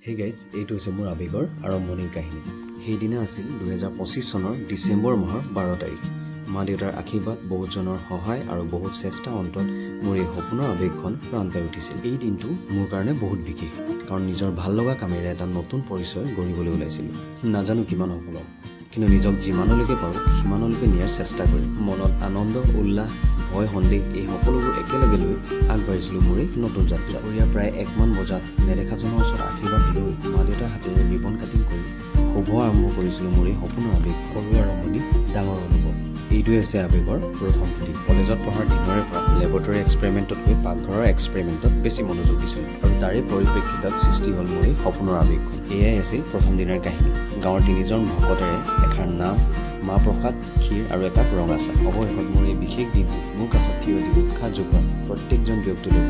Hey guys, এইটো হৈছে মোৰ আৱেগৰ আৰম্ভণিৰ কাহিনী। সেইদিনা আছিল 2025 চনৰ ডিচেম্বৰ মাহৰ 12 তাৰিখ। মা দেউতাৰ আশীৰ্বাদ, বহুতজনৰ সহায় আৰু বহুত চেষ্টা অন্তত মোৰ এই সপোনৰ আৱেগখন প্ৰাণ পাই উঠিছিল। এই দিনটো মোৰ কাৰণে বহুত বিশেষ, কাৰণ নিজৰ ভাল লগা কামেৰে এটা নতুন পৰিচয় গঢ়িবলৈ ওলাইছিলোঁ। নাজানো কিমান সফল হ'ম, কিন্তু নিজক যিমানলৈকে পাৰোঁ সিমানলৈকে নিয়াৰ চেষ্টা কৰিম। মনত আনন্দ, উল্লাস, ভয়, সন্দেহ এই সকলোবোৰ একেলগে লৈ আগবাঢ়িছিলোঁ মোৰ এই নতুন যাত্ৰা। পৰিয়াৰ প্ৰায় 1 মান বজাত নেদেখাজনৰ ওচৰত আশীৰ্বাদ লৈ মা দেউতাৰ হাতেৰে ৰিবন কাটিং কৰি শুভ আৰম্ভ কৰিছিলোঁ মোৰ এই সপোনৰ আৱেগ। সৰু আৰম্ভণি, ডাঙৰ অনুভৱ। এইটোৱে হৈছে আৱেগৰ প্ৰথম পুঁজি। কলেজত পঢ়াৰ দিনৰে পৰা লেবৰেটৰী এক্সপেৰিমেণ্টতকৈ পাকঘৰৰ এক্সপেৰিমেণ্টত বেছি মনোযোগ দিছিলোঁ, আৰু তাৰে পৰিপ্ৰেক্ষিতত সৃষ্টি হ'ল মোৰ এই সপোনৰ আৱেগখন। এয়াই আছিল প্ৰথম দিনাৰ কাহিনী। গাঁৱৰ 3জন ভকতেৰে এষাৰ নাম, মাহ প্ৰসাদ, ক্ষীৰ আৰু একাপ ৰঙা চাহ। অৱশেষত মোৰ এই বিশেষ দিনটোত মোৰ কাষত থিয় দি উৎসাহ যোগোৱা প্ৰত্যেকজন ব্যক্তিলৈ